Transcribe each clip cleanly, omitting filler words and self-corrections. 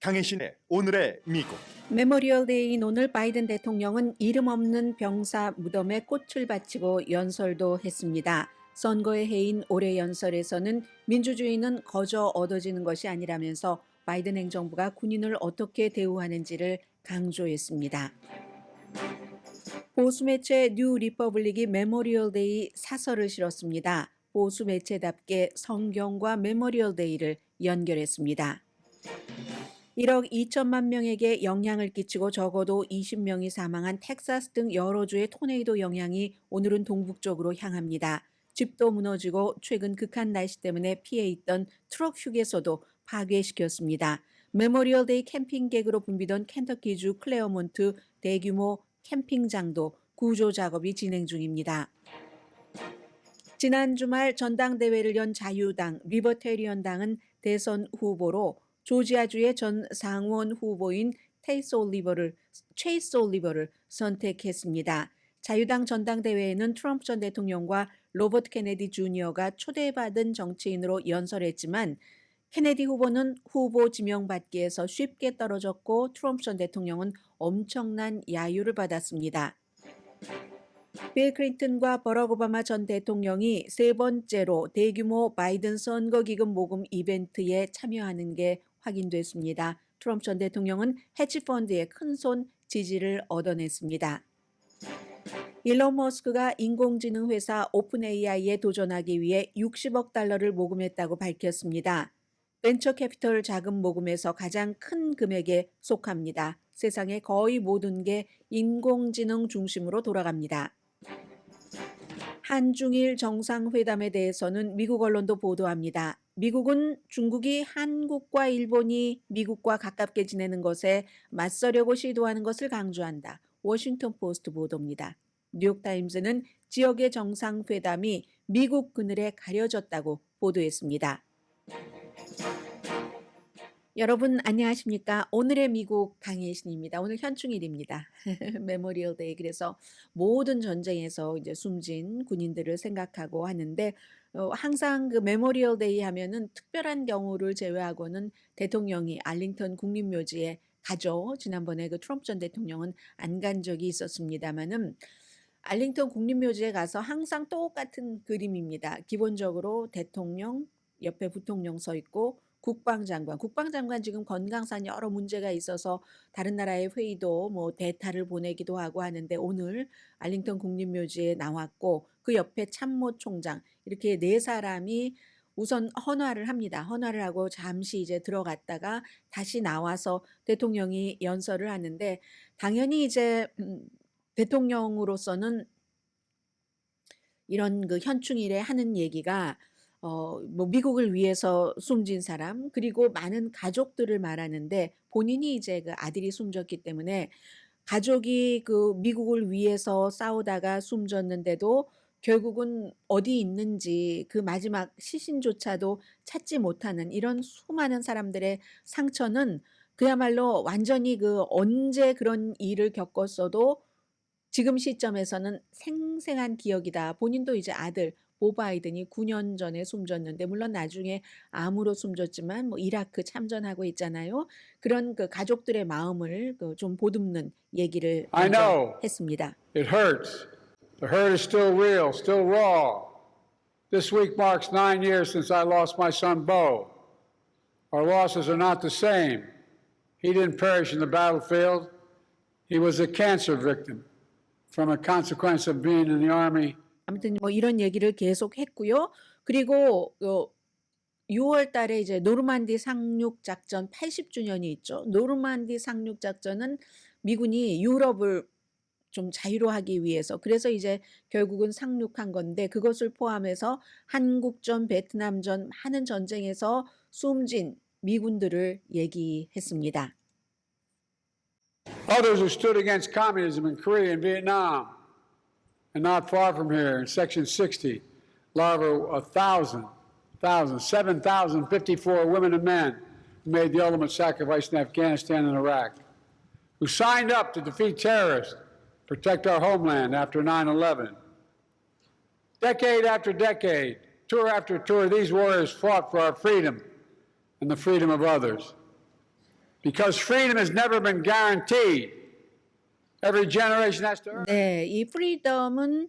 강혜신의 오늘의 미국. 메모리얼 데이인 오늘 바이든 대통령은 이름 없는 병사 무덤에 꽃을 바치고 연설도 했습니다. 선거의 해인 올해 연설에서는 민주주의는 거저 얻어지는 것이 아니라면서 바이든 행정부가 군인을 어떻게 대우하는지를 강조했습니다. 보수 매체 뉴 리퍼블릭이 메모리얼 데이 사설을 실었습니다. 보수 매체답게 성경과 메모리얼 데이를 연결했습니다. 1억 2천만 명에게 영향을 끼치고 적어도 20명이 사망한 텍사스 등 여러 주의 토네이도 영향이 오늘은 동북쪽으로 향합니다. 집도 무너지고 최근 극한 날씨 때문에 피해 있던 트럭 휴게소도 파괴시켰습니다. 메모리얼 데이 캠핑객으로 붐비던 켄터키주 클레어몬트 대규모 캠핑장도 구조 작업이 진행 중입니다. 지난 주말 전당대회를 연 자유당, 리버테리언당은 대선 후보로 조지아주의 전 상원 후보인 체이스 올리버를 선택했습니다. 자유당 전당대회에는 트럼프 전 대통령과 로버트 케네디 주니어가 초대받은 정치인으로 연설했지만 케네디 후보는 후보 지명받기에서 쉽게 떨어졌고 트럼프 전 대통령은 엄청난 야유를 받았습니다. 빌 클린턴과 버락 오바마 전 대통령이 세 번째로 대규모 바이든 선거기금 모금 이벤트에 참여하는 게 확인됐습니다. 트럼프 전 대통령은 해치펀드의 큰손 지지를 얻어냈습니다. 일론 머스크가 인공지능 회사 오픈 AI에 도전하기 위해 60억 달러를 모금했다고 밝혔습니다. 벤처 캐피털 자금 모금에서 가장 큰 금액에 속합니다. 세상의 거의 모든 게 인공지능 중심으로 돌아갑니다. 한중일 정상회담에 대해서는 미국 언론도 보도합니다. 미국은 중국이 한국과 일본이 미국과 가깝게 지내는 것에 맞서려고 시도하는 것을 강조한다. 워싱턴 포스트 보도입니다. 뉴욕타임즈는 지역의 정상회담이 미국 그늘에 가려졌다고 보도했습니다. 여러분 안녕하십니까? 오늘의 미국 강혜신입니다. 오늘 현충일입니다. 메모리얼 데이. 그래서 모든 전쟁에서 이제 숨진 군인들을 생각하고 하는데 항상 그 메모리얼 데이 하면은 특별한 경우를 제외하고는 대통령이 알링턴 국립묘지에 가죠. 지난번에 그 트럼프 전 대통령은 안 간 적이 있었습니다만은 알링턴 국립묘지에 가서 항상 똑같은 그림입니다. 기본적으로 대통령 옆에 부통령 서 있고 국방장관 지금 건강상 여러 문제가 있어서 다른 나라의 회의도 뭐 대타를 보내기도 하고 하는데 오늘 알링턴 국립묘지에 나왔고 그 옆에 참모총장 이렇게 네 사람이 우선 헌화를 합니다. 헌화를 하고 잠시 이제 들어갔다가 다시 나와서 대통령이 연설을 하는데 당연히 이제 대통령으로서는 이런 그 현충일에 하는 얘기가 뭐 미국을 위해서 숨진 사람 그리고 많은 가족들을 말하는데 본인이 이제 그 아들이 숨졌기 때문에 가족이 그 미국을 위해서 싸우다가 숨졌는데도 결국은 어디 있는지 그 마지막 시신조차도 찾지 못하는 이런 수많은 사람들의 상처는 그야말로 완전히 그 언제 그런 일을 겪었어도 지금 시점에서는 생생한 기억이다. 본인도 이제 아들 보 바이든이 9년 전에 숨졌는데 물론 나중에 암으로 숨졌지만 뭐 이라크 참전하고 있잖아요. 그런 그 가족들의 마음을 좀 보듬는 얘기를 먼저 했습니다. It hurts. The hurt is still real, still raw. This week marks 9 years since I lost my son Bo. Our losses are not the same. He didn't perish in the battlefield. He was a cancer victim from a consequence of being in the army. 아무튼 뭐 이런 얘기를 계속 했고요. 그리고 6월 달에 이제 노르만디 상륙 작전 80주년이 있죠. 노르만디 상륙 작전은 미군이 유럽을 좀 자유로 하기 위해서 그래서 이제 결국은 상륙한 건데 그것을 포함해서 한국전, 베트남전 많은 전쟁에서 숨진 미군들을 얘기했습니다. Others who stood against communism in Korea and Vietnam, and not far from here in Section 60, over 7,054 women and men who made the ultimate sacrifice in Afghanistan and Iraq, who signed up to defeat terrorists, protect our homeland after 9/11. Decade after decade, tour after tour, these warriors fought for our freedom and the freedom of others. Because freedom has never been guaranteed. Every generation has to earn it. 네, 이 프리덤은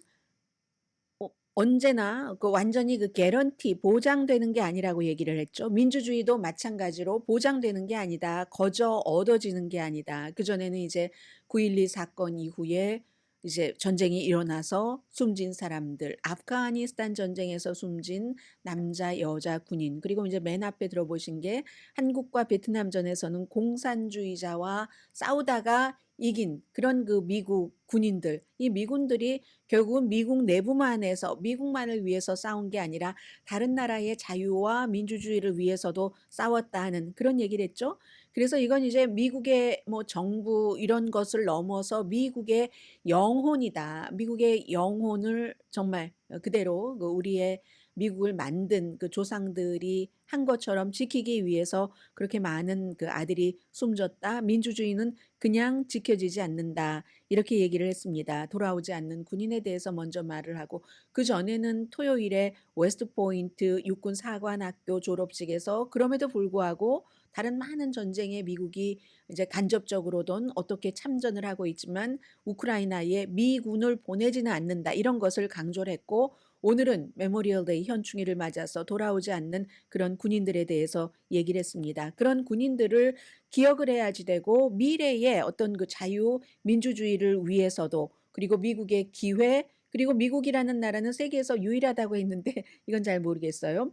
언제나 그 완전히 그 개런티 보장되는 게 아니라고 얘기를 했죠. 민주주의도 마찬가지로 보장되는 게 아니다. 거저 얻어지는 게 아니다. 그전에는 이제 9.12 사건 이후에 이제 전쟁이 일어나서 숨진 사람들, 아프가니스탄 전쟁에서 숨진 남자, 여자 군인, 그리고 이제 맨 앞에 들어보신 게 한국과 베트남전에서는 공산주의자와 싸우다가 이긴 그런 그 미국 군인들, 이 미군들이 결국은 미국 내부만에서 미국만을 위해서 싸운 게 아니라 다른 나라의 자유와 민주주의를 위해서도 싸웠다 하는 그런 얘기를 했죠. 그래서 이건 이제 미국의 뭐 정부 이런 것을 넘어서 미국의 영혼이다. 미국의 영혼을 정말 그대로 그 우리의 미국을 만든 그 조상들이 한 것처럼 지키기 위해서 그렇게 많은 그 아들이 숨졌다. 민주주의는 그냥 지켜지지 않는다. 이렇게 얘기를 했습니다. 돌아오지 않는 군인에 대해서 먼저 말을 하고 그 전에는 토요일에 웨스트포인트 육군 사관학교 졸업식에서 그럼에도 불구하고 다른 많은 전쟁에 미국이 이제 간접적으로든 어떻게 참전을 하고 있지만 우크라이나에 미군을 보내지는 않는다. 이런 것을 강조를 했고 오늘은 메모리얼 데이 현충일을 맞아서 돌아오지 않는 그런 군인들에 대해서 얘기를 했습니다. 그런 군인들을 기억을 해야지 되고 미래의 어떤 그 자유 민주주의를 위해서도 그리고 미국의 기회 그리고 미국이라는 나라는 세계에서 유일하다고 했는데 이건 잘 모르겠어요.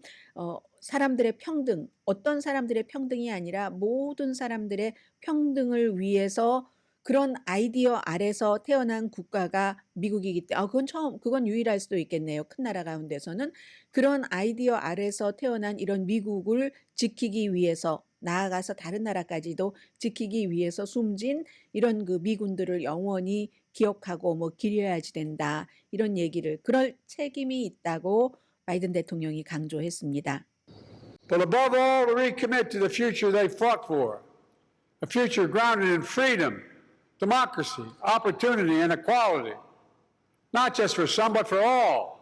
사람들의 평등, 어떤 사람들의 평등이 아니라 모든 사람들의 평등을 위해서 그런 아이디어 아래서 태어난 국가가 미국이기 때문에 그건 유일할 수도 있겠네요. 큰 나라 가운데서는 그런 아이디어 아래서 태어난 이런 미국을 지키기 위해서 나아가서 다른 나라까지도 지키기 위해서 숨진 이런 그 미군들을 영원히 기억하고 뭐 기려야지 된다. 이런 얘기를 그럴 책임이 있다고 바이든 대통령이 강조했습니다. But above all, to recommit to the future they fought for, a future grounded in freedom, democracy, opportunity, and equality, not just for some, but for all.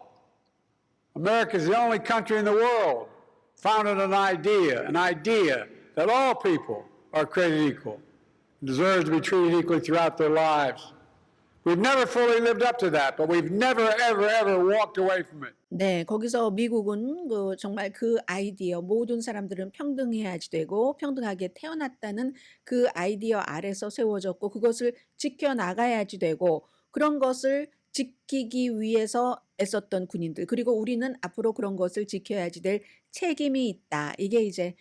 America is the only country in the world founded on an idea that all people are created equal and deserve to be treated equally throughout their lives. We've never fully lived up to that, but we've never, ever, ever walked away from it. 네, 거기서 미국은 정말 그 아이디어 모든 사람들은 평등해야지 되고 평등하게 태어났다는 그 아이디어 아래서 세워졌고 그것을 지켜나가야지 되고 그런 것을 지키기 위해서 애썼던 군인들 그리고 우리는 앞으로 그런 것을 지켜야지 될 책임이 있다. 이게 이제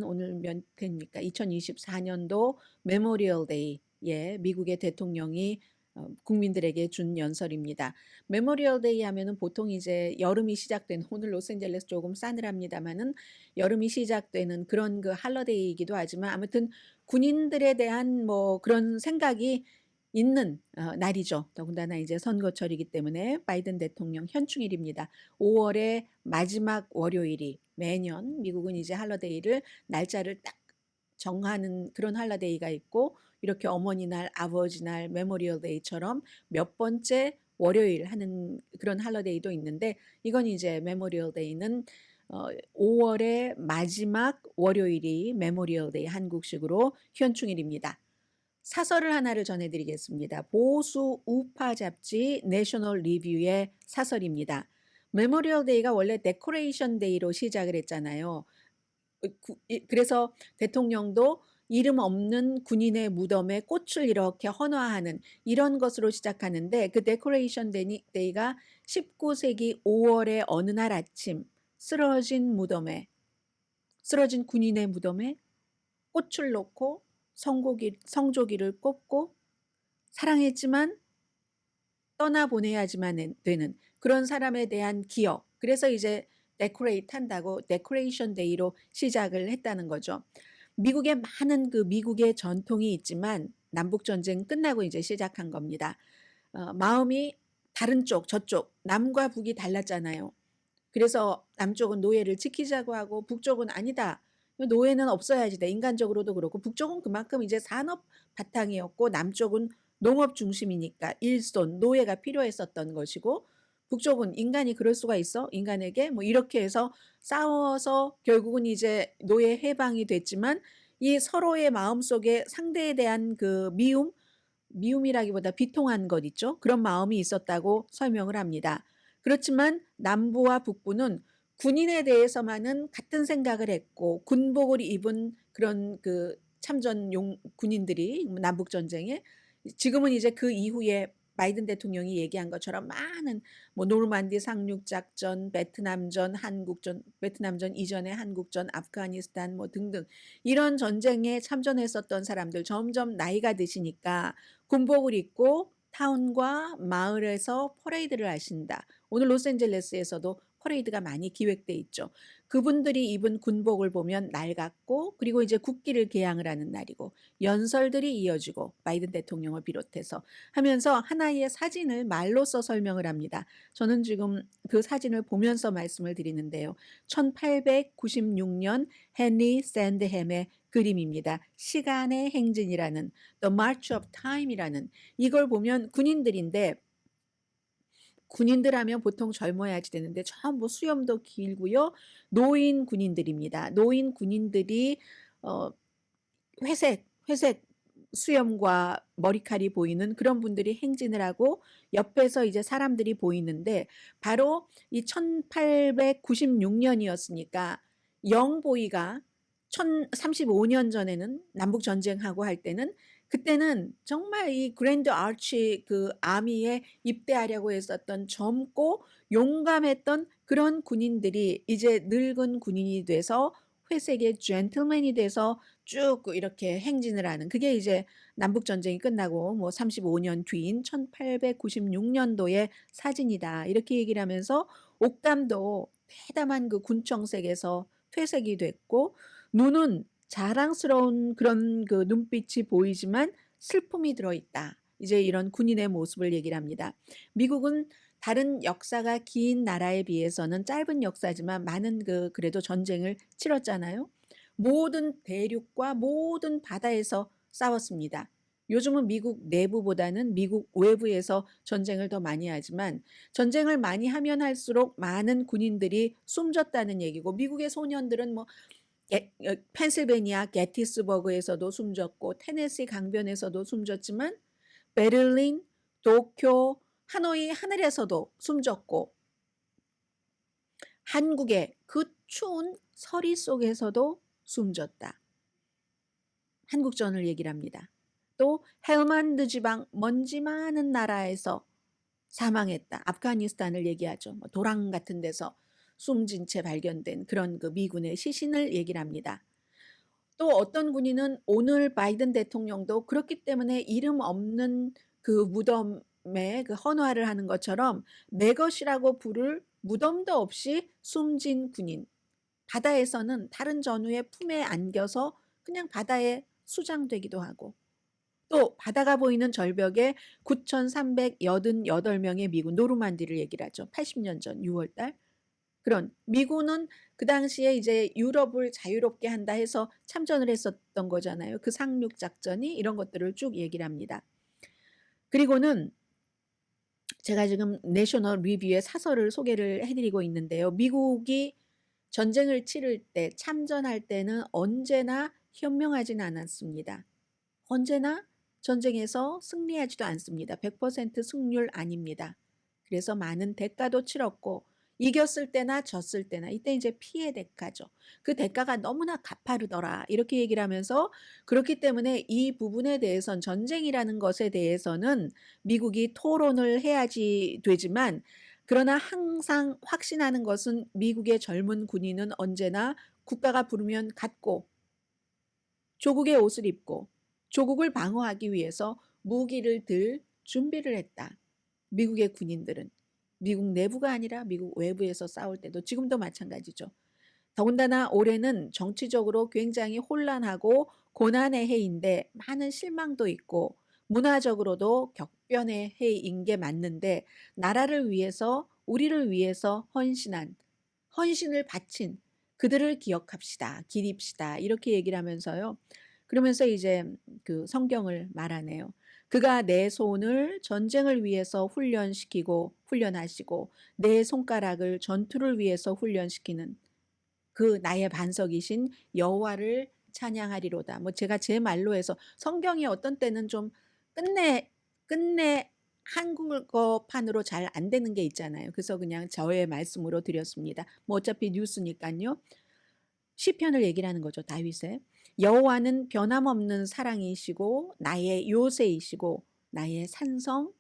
오늘 몇 회입니까? 2024년도 메모리얼 데이에 미국의 대통령이 국민들에게 준 연설입니다. 메모리얼 데이 하면은 보통 이제 여름이 시작되는 오늘 로스앤젤레스 조금 싸늘합니다만은 여름이 시작되는 그런 그 할러데이이기도 하지만 아무튼 군인들에 대한 뭐 그런 생각이 있는 날이죠. 더군다나 이제 선거철이기 때문에 바이든 대통령 현충일입니다. 5월의 마지막 월요일이 매년 미국은 이제 할러데이를 날짜를 딱 정하는 그런 할러데이가 있고 이렇게 어머니 날, 아버지 날, 메모리얼 데이처럼 몇 번째 월요일 하는 그런 할러데이도 있는데 이건 이제 메모리얼 데이는 5월의 마지막 월요일이 메모리얼 데이 한국식으로 현충일입니다. 사설을 하나를 전해드리겠습니다. 보수 우파 잡지 내셔널 리뷰의 사설입니다. 메모리얼 데이가 원래 데코레이션 데이로 시작을 했잖아요. 그래서 대통령도 이름 없는 군인의 무덤에 꽃을 이렇게 헌화하는 이런 것으로 시작하는데 그 데코레이션 데이가 19세기 5월의 어느 날 아침 쓰러진 군인의 무덤에 꽃을 놓고 성조기를 꼽고 사랑했지만 떠나보내야지만 되는 그런 사람에 대한 기억. 그래서 이제 데코레이트 한다고 데코레이션 데이로 시작을 했다는 거죠. 미국에 많은 그 미국의 전통이 있지만 남북전쟁 끝나고 이제 시작한 겁니다. 마음이 다른 쪽, 저쪽, 남과 북이 달랐잖아요. 그래서 남쪽은 노예를 지키자고 하고 북쪽은 아니다. 노예는 없어야지 돼. 인간적으로도 그렇고 북쪽은 그만큼 이제 산업 바탕이었고 남쪽은 농업 중심이니까 일손, 노예가 필요했었던 것이고 북쪽은 인간이 그럴 수가 있어? 인간에게? 뭐 이렇게 해서 싸워서 결국은 이제 노예 해방이 됐지만 이 서로의 마음속에 상대에 대한 그 미움이라기보다 비통한 것 있죠. 그런 마음이 있었다고 설명을 합니다. 그렇지만 남부와 북부는 군인에 대해서만은 같은 생각을 했고 군복을 입은 그런 그 참전용 군인들이 남북 전쟁에 지금은 이제 그 이후에 바이든 대통령이 얘기한 것처럼 많은 뭐 노르만디 상륙 작전, 베트남전, 한국전, 베트남전 이전에 한국전, 아프가니스탄 뭐 등등 이런 전쟁에 참전했었던 사람들 점점 나이가 드시니까 군복을 입고 타운과 마을에서 퍼레이드를 하신다. 오늘 로스앤젤레스에서도 퍼레이드가 많이 기획돼 있죠. 그분들이 입은 군복을 보면 낡았고 그리고 이제 국기를 개양을 하는 날이고 연설들이 이어지고 바이든 대통령을 비롯해서 하면서 하나의 사진을 말로써 설명을 합니다. 저는 지금 그 사진을 보면서 말씀을 드리는데요. 1896년 헨리 샌드햄의 그림입니다. 시간의 행진이라는 The March of Time이라는 이걸 보면 군인들인데 군인들 하면 보통 젊어야지 되는데 전부 수염도 길고요. 노인 군인들입니다. 노인 군인들이 회색 수염과 머리칼이 보이는 그런 분들이 행진을 하고 옆에서 이제 사람들이 보이는데 바로 이 1896년이었으니까 영보이가 1035년 전에는 남북 전쟁하고 할 때는 그때는 정말 이 그랜드 아치 그 아미에 입대하려고 했었던 젊고 용감했던 그런 군인들이 이제 늙은 군인이 돼서 회색의 젠틀맨이 돼서 쭉 이렇게 행진을 하는 그게 이제 남북 전쟁이 끝나고 뭐 35년 뒤인 1896년도의 사진이다. 이렇게 얘기를 하면서 옥담도 대담한 그 군청색에서 퇴색이 됐고 눈은 자랑스러운 그런 그 눈빛이 보이지만 슬픔이 들어있다. 이제 이런 군인의 모습을 얘기를 합니다. 미국은 다른 역사가 긴 나라에 비해서는 짧은 역사지만 많은 그래도 전쟁을 치렀잖아요. 모든 대륙과 모든 바다에서 싸웠습니다. 요즘은 미국 내부보다는 미국 외부에서 전쟁을 더 많이 하지만 전쟁을 많이 하면 할수록 많은 군인들이 숨졌다는 얘기고 미국의 소년들은 뭐 펜실베니아 게티스버그에서도 숨졌고 테네시 강변에서도 숨졌지만 베를린, 도쿄, 하노이 하늘에서도 숨졌고 한국의 그 추운 서리 속에서도 숨졌다. 한국전을 얘기를 합니다. 또 헬만드 지방 먼지 많은 나라에서 사망했다. 아프가니스탄을 얘기하죠. 도랑 같은 데서 숨진 채 발견된 그런 그 미군의 시신을 얘기를 합니다. 또 어떤 군인은 오늘 바이든 대통령도 그렇기 때문에 이름 없는 그 무덤에 그 헌화를 하는 것처럼 내 것이라고 부를 무덤도 없이 숨진 군인. 바다에서는 다른 전우의 품에 안겨서 그냥 바다에 수장되기도 하고 또 바다가 보이는 절벽에 9,388명의 미군 노르만디를 얘기를 하죠. 80년 전 6월 달. 그런 미군은 그 당시에 이제 유럽을 자유롭게 한다 해서 참전을 했었던 거잖아요. 그 상륙 작전이 이런 것들을 쭉 얘기를 합니다. 그리고는 제가 지금 내셔널 리뷰의 사설을 소개를 해드리고 있는데요. 미국이 전쟁을 치를 때 참전할 때는 언제나 현명하진 않았습니다. 언제나 전쟁에서 승리하지도 않습니다. 100% 승률 아닙니다. 그래서 많은 대가도 치렀고 이겼을 때나 졌을 때나 이때 이제 피해 대가죠. 그 대가가 너무나 가파르더라. 이렇게 얘기를 하면서 그렇기 때문에 이 부분에 대해선 전쟁이라는 것에 대해서는 미국이 토론을 해야지 되지만 그러나 항상 확신하는 것은 미국의 젊은 군인은 언제나 국가가 부르면 갔고 조국의 옷을 입고 조국을 방어하기 위해서 무기를 들 준비를 했다. 미국의 군인들은 미국 내부가 아니라 미국 외부에서 싸울 때도 지금도 마찬가지죠. 더군다나 올해는 정치적으로 굉장히 혼란하고 고난의 해인데 많은 실망도 있고 문화적으로도 격변의 해인 게 맞는데 나라를 위해서 우리를 위해서 헌신을 바친 그들을 기억합시다. 기립시다. 이렇게 얘기를 하면서요. 그러면서 이제 그 성경을 말하네요. 그가 내 손을 전쟁을 위해서 훈련하시고 내 손가락을 전투를 위해서 훈련시키는 그 나의 반석이신 여호와를 찬양하리로다. 뭐 제가 제 말로 해서 성경이 어떤 때는 좀 끝내 한국어판으로 잘 안 되는 게 있잖아요. 그래서 그냥 저의 말씀으로 드렸습니다. 뭐 어차피 뉴스니까요. 시편을 얘기를 하는 거죠. 다윗의 여호와는 변함없는 사랑이시고 나의 요새이시고 나의 산성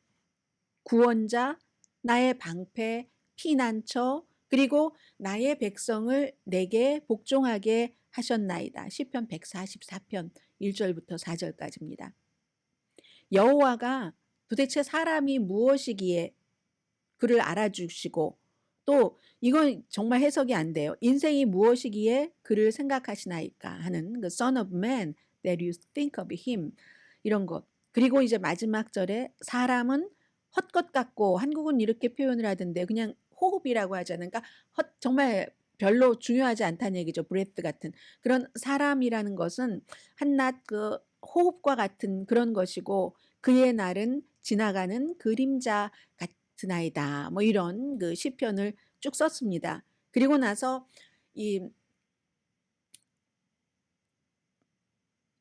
구원자 나의 방패 피난처 그리고 나의 백성을 내게 복종하게 하셨나이다. 시편 144편 1절부터 4절까지입니다. 여호와가 도대체 사람이 무엇이기에 그를 알아주시고 또 이건 정말 해석이 안 돼요. 인생이 무엇이기에 그를 생각하시나이까 하는 그 Son of Man that you think of him 이런 것. 그리고 이제 마지막 절에 사람은 헛것 같고 한국은 이렇게 표현을 하던데 그냥 호흡이라고 하잖아요. 그러니까 정말 별로 중요하지 않다는 얘기죠. breath 같은 그런 사람이라는 것은 한낱 그 호흡과 같은 그런 것이고 그의 날은 지나가는 그림자 같으나이다. 뭐 이런 그 시편을 쭉 썼습니다. 그리고 나서 이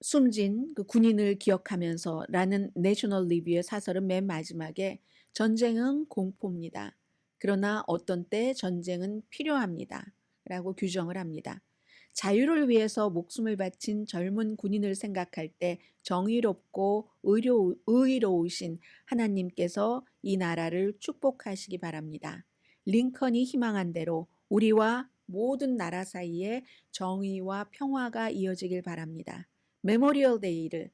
숨진 그 군인을 기억하면서라는 내셔널 리뷰의 사설은 맨 마지막에 전쟁은 공포입니다. 그러나 어떤 때 전쟁은 필요합니다. 라고 규정을 합니다. 자유를 위해서 목숨을 바친 젊은 군인을 생각할 때 정의롭고 의로우신 하나님께서 이 나라를 축복하시기 바랍니다. 링컨이 희망한 대로 우리와 모든 나라 사이에 정의와 평화가 이어지길 바랍니다. 메모리얼 데이를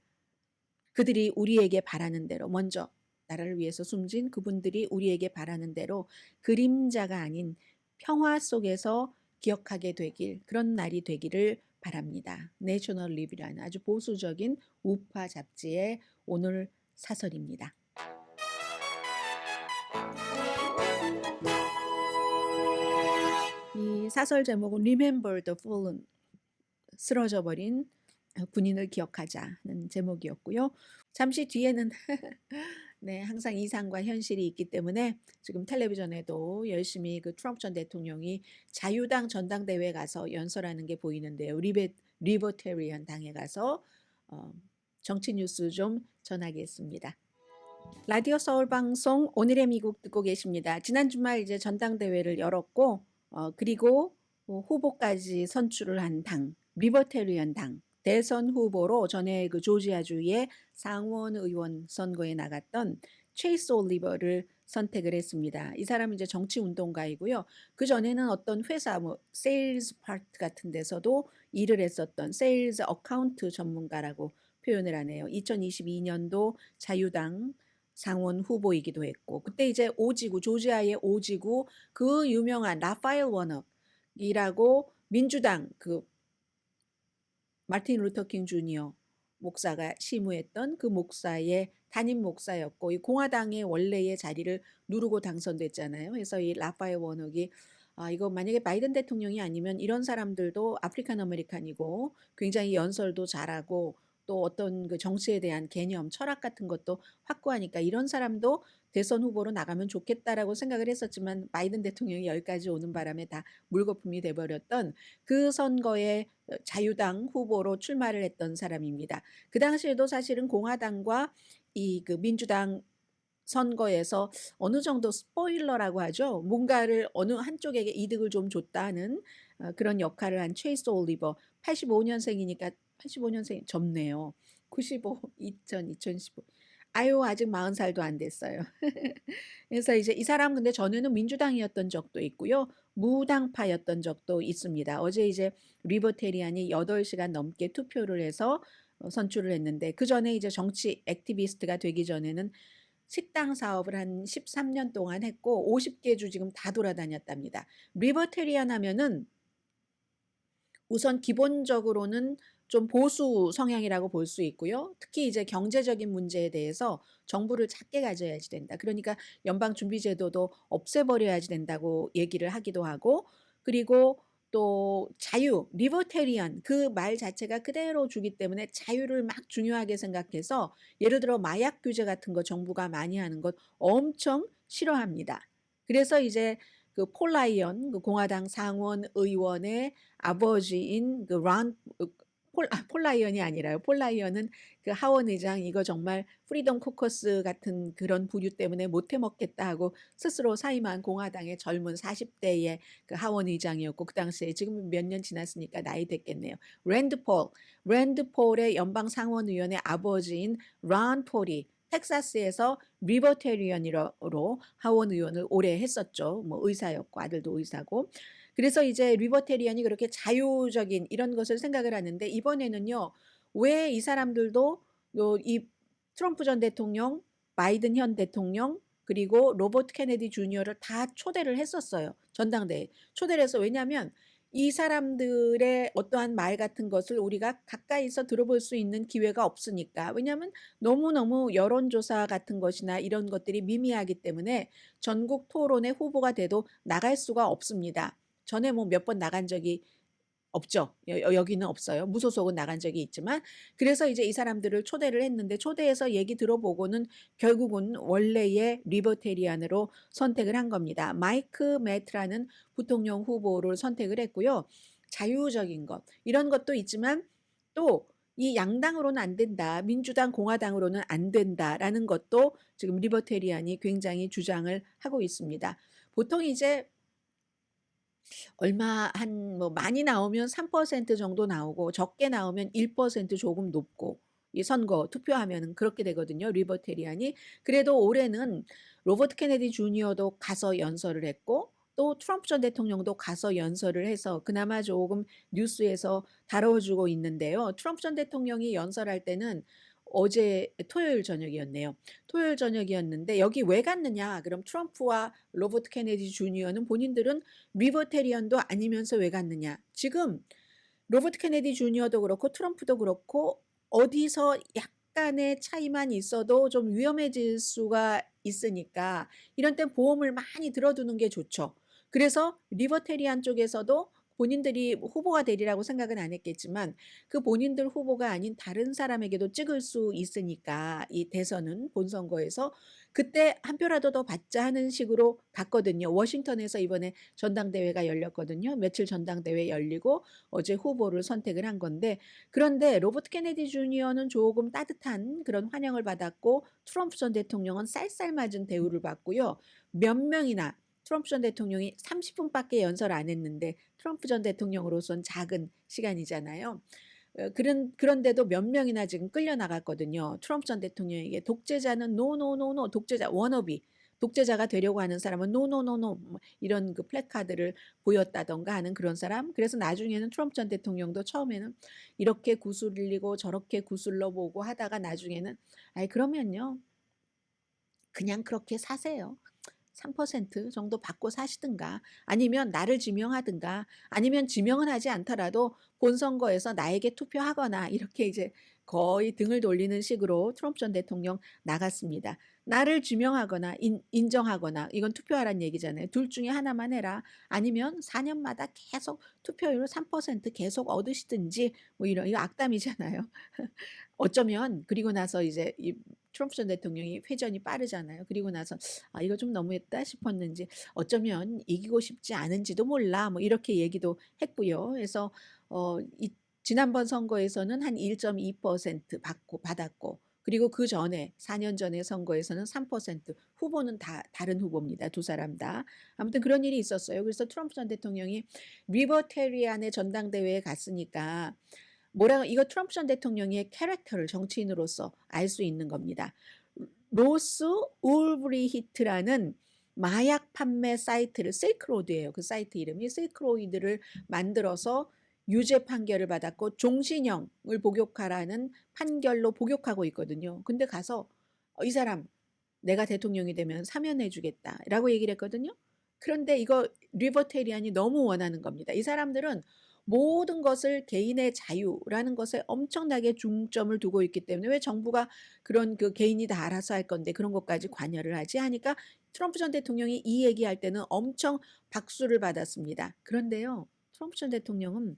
그들이 우리에게 바라는 대로 먼저 나라를 위해서 숨진 그분들이 우리에게 바라는 대로 그림자가 아닌 평화 속에서 기억하게 되길 그런 날이 되기를 바랍니다. 내셔널 리뷰라는 아주 보수적인 우파 잡지의 오늘 사설입니다. 이 사설 제목은 Remember the Fallen 쓰러져 버린 군인을 기억하자는 제목이었고요. 잠시 뒤에는 네, 항상 이상과 현실이 있기 때문에 지금 텔레비전에도 열심히 그 트럼프 전 대통령이 자유당 전당대회 가서 연설하는 게 보이는데요. 리버테리언 당에 가서 정치 뉴스 좀 전하겠습니다. 라디오 서울 방송 오늘의 미국 듣고 계십니다. 지난 주말 이제 전당대회를 열었고 그리고 후보까지 선출을 한 당, 리버테리언 당 대선 후보로 전에 그 조지아주의 상원 의원 선거에 나갔던 체이스 올리버를 선택을 했습니다. 이 사람은 이제 정치 운동가이고요. 그 전에는 어떤 회사 뭐 세일즈 파트 같은 데서도 일을 했었던 세일즈 어카운트 전문가라고 표현을 하네요. 2022년도 자유당 상원 후보이기도 했고 그때 이제 오지구 조지아의 오지구 그 유명한 라파엘 워넉이라고 민주당 그 마틴 루터 킹 주니어 목사가 시무했던 그 목사의 담임 목사였고 이 공화당의 원래의 자리를 누르고 당선됐잖아요. 그래서 이 라파엘 워넉이 이거 만약에 바이든 대통령이 아니면 이런 사람들도 아프리칸 아메리칸이고 굉장히 연설도 잘하고 또 어떤 그 정치에 대한 개념, 철학 같은 것도 확고하니까 이런 사람도 대선 후보로 나가면 좋겠다라고 생각을 했었지만 바이든 대통령이 여기까지 오는 바람에 다 물거품이 돼버렸던 그 선거에 자유당 후보로 출마를 했던 사람입니다. 그 당시에도 사실은 공화당과 이 그 민주당 선거에서 어느 정도 스포일러라고 하죠. 뭔가를 어느 한쪽에게 이득을 좀 줬다는 그런 역할을 한 체이스 올리버 85년생이니까 85년생 젊네요. 95, 2015. 아유 아직 40살도 안 됐어요. 그래서 이제 이 사람 근데 전에는 민주당이었던 적도 있고요. 무당파였던 적도 있습니다. 어제 이제 리버테리안이 8시간 넘게 투표를 해서 선출을 했는데 그 전에 이제 정치 액티비스트가 되기 전에는 식당 사업을 한 13년 동안 했고 50개 주 지금 다 돌아다녔답니다. 리버테리안 하면은 우선 기본적으로는 좀 보수 성향이라고 볼 수 있고요. 특히 이제 경제적인 문제에 대해서 정부를 작게 가져야지 된다. 그러니까 연방준비제도도 없애버려야지 된다고 얘기를 하기도 하고 그리고 또 자유, 리버테리언 그 말 자체가 그대로 주기 때문에 자유를 막 중요하게 생각해서 예를 들어 마약 규제 같은 거 정부가 많이 하는 것 엄청 싫어합니다. 그래서 이제 그 폴 라이언 그 공화당 상원 의원의 아버지인 그 폴 라이언이 아니라요. 폴 라이언은 그 하원 의장 이거 정말 프리덤 코커스 같은 그런 부류 때문에 못 해 먹겠다 하고 스스로 사임한 공화당의 젊은 40대의 그 하원 의장이었고 그 당시에 지금 몇 년 지났으니까 나이 됐겠네요. 랜드 폴의 연방 상원의원의 아버지인 런 폴이 텍사스에서 리버테리언으로 하원 의원을 오래 했었죠. 뭐 의사였고 아들도 의사고. 그래서 이제 리버테리언이 그렇게 자유적인 이런 것을 생각을 하는데 이번에는요. 왜 이 사람들도 이 트럼프 전 대통령, 바이든 현 대통령 그리고 로버트 케네디 주니어를 다 초대를 했었어요. 전당대회. 초대를 해서 왜냐하면 이 사람들의 어떠한 말 같은 것을 우리가 가까이서 들어볼 수 있는 기회가 없으니까. 왜냐하면 너무너무 여론조사 같은 것이나 이런 것들이 미미하기 때문에 전국 토론의 후보가 돼도 나갈 수가 없습니다. 전에 뭐 몇 번 나간 적이 없죠. 여기는 없어요. 무소속은 나간 적이 있지만 그래서 이제 이 사람들을 초대를 했는데 초대해서 얘기 들어보고는 결국은 원래의 리버테리안으로 선택을 한 겁니다. 마이크 매트라는 부통령 후보를 선택을 했고요. 자유적인 것 이런 것도 있지만 또 이 양당으로는 안 된다. 민주당, 공화당으로는 안 된다라는 것도 지금 리버테리안이 굉장히 주장을 하고 있습니다. 보통 이제 얼마 한 뭐 많이 나오면 3% 정도 나오고 적게 나오면 1% 조금 높고 이 선거 투표하면은 그렇게 되거든요. 리버테리안이. 그래도 올해는 로버트 케네디 주니어도 가서 연설을 했고 또 트럼프 전 대통령도 가서 연설을 해서 그나마 조금 뉴스에서 다뤄주고 있는데요. 트럼프 전 대통령이 연설할 때는 어제 토요일 저녁이었네요. 토요일 저녁이었는데 여기 왜 갔느냐? 그럼 트럼프와 로버트 케네디 주니어는 본인들은 리버테리언도 아니면서 왜 갔느냐? 지금 로버트 케네디 주니어도 그렇고 트럼프도 그렇고 어디서 약간의 차이만 있어도 좀 위험해질 수가 있으니까 이런 땐 보험을 많이 들어두는 게 좋죠. 그래서 리버테리안 쪽에서도 본인들이 후보가 되리라고 생각은 안 했겠지만 그 본인들 후보가 아닌 다른 사람에게도 찍을 수 있으니까 이 대선은 본선거에서 그때 한 표라도 더 받자 하는 식으로 갔거든요. 워싱턴에서 이번에 전당대회가 열렸거든요. 며칠 전당대회 열리고 어제 후보를 선택을 한 건데 그런데 로버트 케네디 주니어는 조금 따뜻한 그런 환영을 받았고 트럼프 전 대통령은 쌀쌀맞은 대우를 받고요. 몇 명이나 트럼프 전 대통령이 30분밖에 연설 안 했는데 트럼프 전 대통령으로선 작은 시간이잖아요. 그런데도 몇 명이나 지금 끌려 나갔거든요. 트럼프 전 대통령에게 독재자는 노노노노 독재자 워너비 독재자가 되려고 하는 사람은 노노노노 이런 그 플래카드를 보였다던가 하는 그런 사람. 그래서 나중에는 트럼프 전 대통령도 처음에는 이렇게 구슬리고 저렇게 구슬러 보고 하다가 나중에는 아이 그러면요. 그냥 그렇게 사세요. 3% 정도 받고 사시든가 아니면 나를 지명하든가 아니면 지명은 하지 않더라도 본선거에서 나에게 투표하거나 이렇게 이제 거의 등을 돌리는 식으로 트럼프 전 대통령 나갔습니다. 나를 지명하거나 인정하거나 이건 투표하라는 얘기잖아요. 둘 중에 하나만 해라. 아니면 4년마다 계속 투표율 3% 계속 얻으시든지 뭐 이런 이거 악담이잖아요. 어쩌면 그리고 나서 이제 이 트럼프 전 대통령이 회전이 빠르잖아요. 그리고 나서 아 이거 좀 너무했다 싶었는지 어쩌면 이기고 싶지 않은지도 몰라 뭐 이렇게 얘기도 했고요. 그래서 이 지난번 선거에서는 한 1.2% 받았고 그리고 그 전에 4년 전의 선거에서는 3% 후보는 다 다른 후보입니다. 두 사람 다. 아무튼 그런 일이 있었어요. 그래서 트럼프 전 대통령이 리버테리안의 전당대회에 갔으니까 뭐라 이거 트럼프 전 대통령의 캐릭터를 정치인으로서 알 수 있는 겁니다. 로스 울브리히트라는 마약 판매 사이트를 실크로드예요. 그 사이트 이름이 실크로이드를 만들어서 유죄 판결을 받았고 종신형을 복역하라는 판결로 복역하고 있거든요. 근데 가서 이 사람 내가 대통령이 되면 사면해 주겠다라고 얘기를 했거든요. 그런데 이거 리버테리안이 너무 원하는 겁니다. 이 사람들은 모든 것을 개인의 자유라는 것에 엄청나게 중점을 두고 있기 때문에 왜 정부가 그런 그 개인이 다 알아서 할 건데 그런 것까지 관여를 하지 하니까 트럼프 전 대통령이 이 얘기할 때는 엄청 박수를 받았습니다. 그런데요. 트럼프 전 대통령은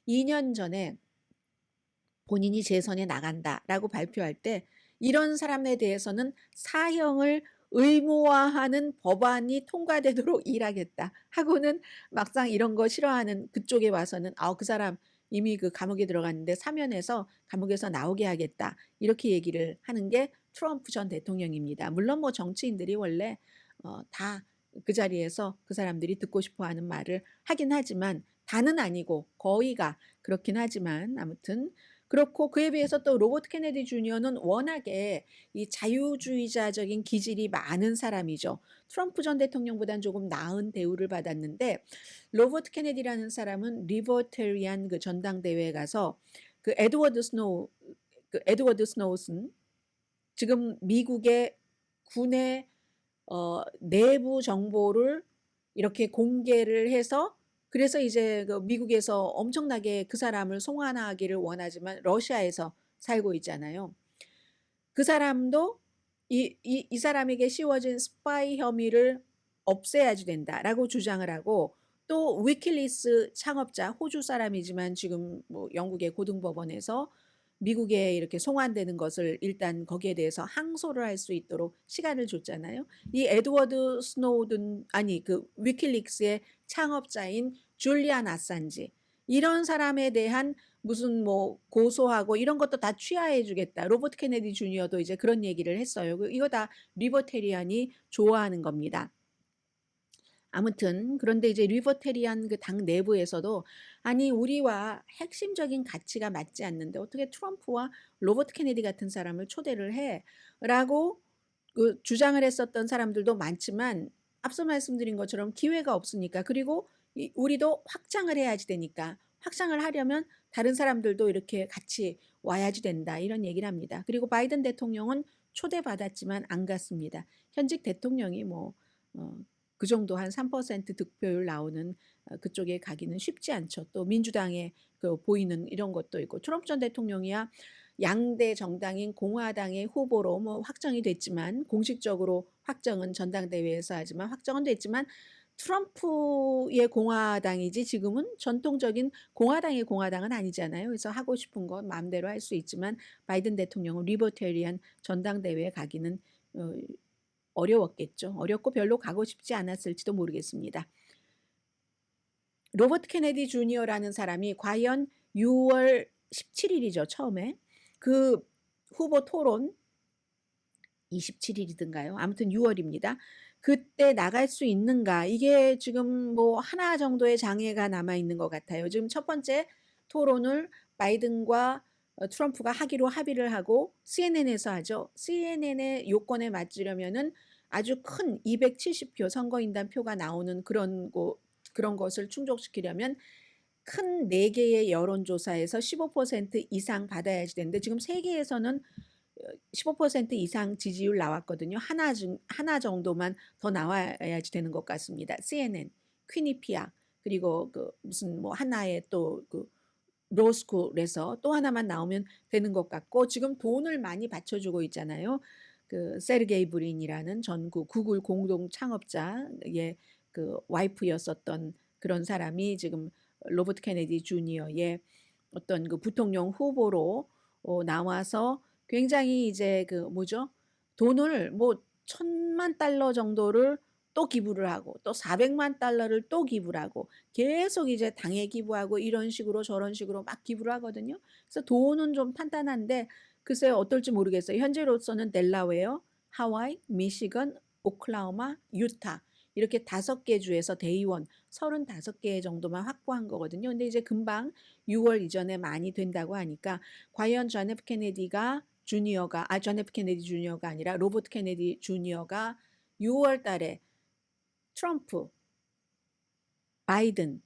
2년 전에 본인이 재선에 나간다라고 발표할 때 이런 사람에 대해서는 사형을 의무화하는 법안이 통과되도록 일하겠다 하고는 막상 이런 거 싫어하는 그쪽에 와서는 그 사람 이미 그 감옥에 들어갔는데 사면해서 감옥에서 나오게 하겠다. 이렇게 얘기를 하는 게 트럼프 전 대통령입니다. 물론 뭐 정치인들이 원래 다 그 자리에서 그 사람들이 듣고 싶어 하는 말을 하긴 하지만 다는 아니고 거의가 그렇긴 하지만 아무튼 그렇고 그에 비해서 또 로버트 케네디 주니어는 워낙에 이 자유주의자적인 기질이 많은 사람이죠. 트럼프 전 대통령보다는 조금 나은 대우를 받았는데 로버트 케네디라는 사람은 리버테리안 그 전당대회에 가서 그 에드워드 스노우슨 지금 미국의 군의 내부 정보를 이렇게 공개를 해서 그래서 이제 그 미국에서 엄청나게 그 사람을 송환하기를 원하지만 러시아에서 살고 있잖아요. 그 사람도 이 사람에게 씌워진 스파이 혐의를 없애야지 된다라고 주장을 하고 또 위킬리스 창업자 호주 사람이지만 지금 뭐 영국의 고등법원에서 미국에 이렇게 송환되는 것을 일단 거기에 대해서 항소를 할 수 있도록 시간을 줬잖아요. 이 에드워드 스노든 아니 그 위킬릭스의 창업자인 줄리안 아산지 이런 사람에 대한 무슨 뭐 고소하고 이런 것도 다 취하해 주겠다. 로버트 케네디 주니어도 이제 그런 얘기를 했어요. 이거 다 리버테리안이 좋아하는 겁니다. 아무튼 그런데 이제 리버테리안 그 당 내부에서도 아니 우리와 핵심적인 가치가 맞지 않는데 어떻게 트럼프와 로버트 케네디 같은 사람을 초대를 해라고 그 주장을 했었던 사람들도 많지만 앞서 말씀드린 것처럼 기회가 없으니까 그리고 우리도 확장을 해야지 되니까 확장을 하려면 다른 사람들도 이렇게 같이 와야지 된다 이런 얘기를 합니다. 그리고 바이든 대통령은 초대받았지만 안 갔습니다. 현직 대통령이 뭐 그 정도 한 3% 득표율 나오는 그쪽에 가기는 쉽지 않죠. 또 민주당에 그 보이는 이런 것도 있고 트럼프 전 대통령이야 양대 정당인 공화당의 후보로 뭐 확정이 됐지만 공식적으로 확정은 전당대회에서 하지만 확정은 됐지만 트럼프의 공화당이지 지금은 전통적인 공화당의 공화당은 아니잖아요. 그래서 하고 싶은 건 마음대로 할 수 있지만 바이든 대통령은 리버테리안 전당대회에 가기는 어려웠겠죠. 어렵고 별로 가고 싶지 않았을지도 모르겠습니다. 로버트 케네디 주니어라는 사람이 과연 6월 17일이죠. 처음에 그 후보 토론 27일이든가요. 아무튼 6월입니다. 그때 나갈 수 있는가? 이게 지금 뭐 하나 정도의 장애가 남아 있는 것 같아요. 지금 첫 번째 토론을 바이든과 트럼프가 하기로 합의를 하고 CNN에서 하죠. CNN의 요건에 맞추려면은 아주 큰 270표 선거인단 표가 나오는 그런 것을 충족시키려면 큰 4개의 여론조사에서 15% 이상 받아야지 되는데 지금 세계에서는 15% 이상 지지율 나왔거든요. 하나 정도만 더 나와야지 되는 것 같습니다. CNN, 퀴니피아 그리고 그 무슨 뭐 하나의 또 그 로스쿨에서 또 하나만 나오면 되는 것 같고 지금 돈을 많이 받쳐주고 있잖아요. 그 세르게이 브린이라는 전 구글 공동 창업자의 그 와이프였었던 그런 사람이 지금 로버트 케네디 주니어의 어떤 그 부통령 후보로 나와서 굉장히 이제 그 뭐죠? 돈을 뭐 1,000만 달러 정도를 또 기부를 하고 또 400만 달러를 또 기부를 하고 계속 이제 당에 기부하고 이런 식으로 저런 식으로 막 기부를 하거든요. 그래서 돈은 좀 탄탄한데 글쎄 어떨지 모르겠어요. 현재로서는 델라웨어, 하와이, 미시건, 오클라호마, 유타 이렇게 5개 주에서 대의원 35개 정도만 확보한 거거든요. 근데 이제 금방 6월 이전에 많이 된다고 하니까 과연 존 F 케네디 주니어가 아니라 로버트 케네디 주니어가 6월 달에 트럼프, 바이든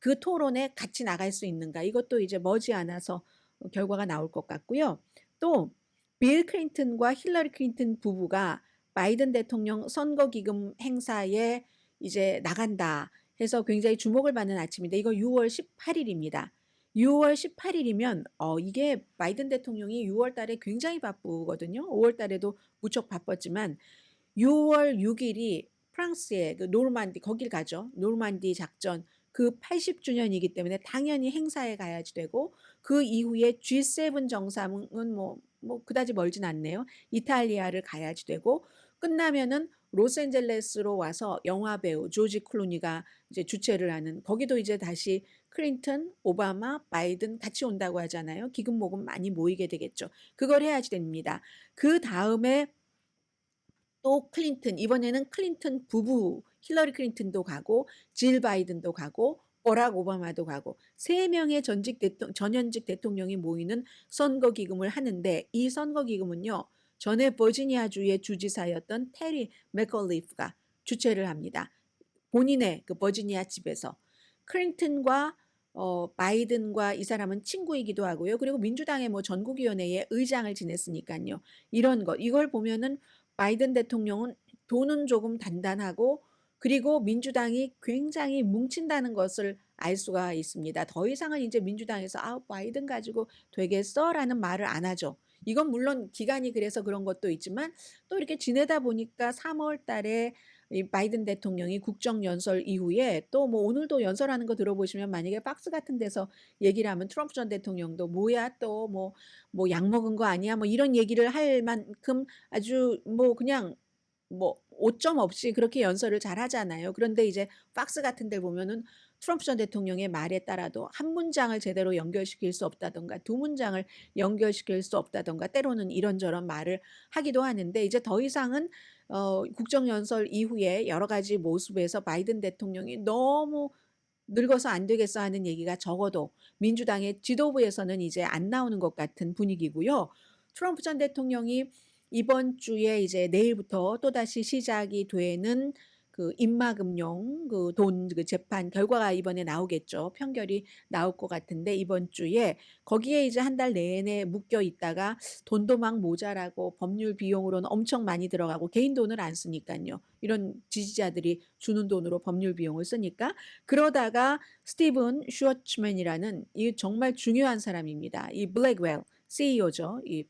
그 토론에 같이 나갈 수 있는가? 이것도 이제 머지않아서 결과가 나올 것 같고요. 또 빌 클린턴과 힐러리 클린턴 부부가 바이든 대통령 선거기금 행사에 이제 나간다 해서 굉장히 주목을 받는 아침인데 이거 6월 18일입니다. 6월 18일이면 이게 바이든 대통령이 6월 달에 굉장히 바쁘거든요. 5월 달에도 무척 바빴지만 6월 6일이 프랑스의 그 노르만디 거길 가죠. 노르만디 작전 그 80주년이기 때문에 당연히 행사에 가야지 되고 그 이후에 G7 정상은 뭐 그다지 멀진 않네요. 이탈리아를 가야지 되고 끝나면은 로스앤젤레스로 와서 영화 배우 조지 클루니가 이제 주최를 하는 거기도 이제 다시 클린턴, 오바마, 바이든 같이 온다고 하잖아요. 기금 모금 많이 모이게 되겠죠. 그걸 해야지 됩니다. 그 다음에 또 클린턴, 이번에는 클린턴 부부, 힐러리 클린턴도 가고 질 바이든도 가고 버락 오바마도 가고 3명의 전현직 대통령이 모이는 선거 기금을 하는데, 이 선거 기금은요, 전에 버지니아주의 주지사였던 테리 맥컬리프가 주최를 합니다. 본인의 그 버지니아 집에서. 클린턴과 바이든과 이 사람은 친구이기도 하고요. 그리고 민주당의 뭐 전국위원회의 의장을 지냈으니까요. 이런 것, 이걸 보면은 바이든 대통령은 돈은 조금 단단하고, 그리고 민주당이 굉장히 뭉친다는 것을 알 수가 있습니다. 더 이상은 이제 민주당에서 바이든 가지고 되겠어라는 말을 안 하죠. 이건 물론 기간이 그래서 그런 것도 있지만, 또 이렇게 지내다 보니까 3월 달에 이 바이든 대통령이 국정연설 이후에 또 뭐 오늘도 연설하는 거 들어보시면, 만약에 박스 같은 데서 얘기를 하면 트럼프 전 대통령도 뭐야 또 뭐 약 먹은 거 아니야 뭐 이런 얘기를 할 만큼 아주 뭐 그냥 뭐 오점 없이 그렇게 연설을 잘 하잖아요. 그런데 이제 박스 같은 데 보면은 트럼프 전 대통령의 말에 따라도 한 문장을 제대로 연결시킬 수 없다던가 두 문장을 연결시킬 수 없다던가 때로는 이런저런 말을 하기도 하는데, 이제 더 이상은 국정연설 이후에 여러 가지 모습에서 바이든 대통령이 너무 늙어서 안 되겠어 하는 얘기가 적어도 민주당의 지도부에서는 이제 안 나오는 것 같은 분위기고요. 트럼프 전 대통령이 이번 주에 이제 내일부터 또다시 시작이 되는 그 입막음용 그 돈 그 재판 결과가 이번에 나오겠죠. 판결이 나올 것 같은데, 이번 주에 거기에 이제 한 달 내내 묶여 있다가 돈도 막 모자라고 법률 비용으로는 엄청 많이 들어가고, 개인 돈을 안 쓰니까요. 이런 지지자들이 주는 돈으로 법률 비용을 쓰니까. 그러다가 스티븐 슈워츠맨이라는 이 정말 중요한 사람입니다. 이 블랙웰 CEO죠. 이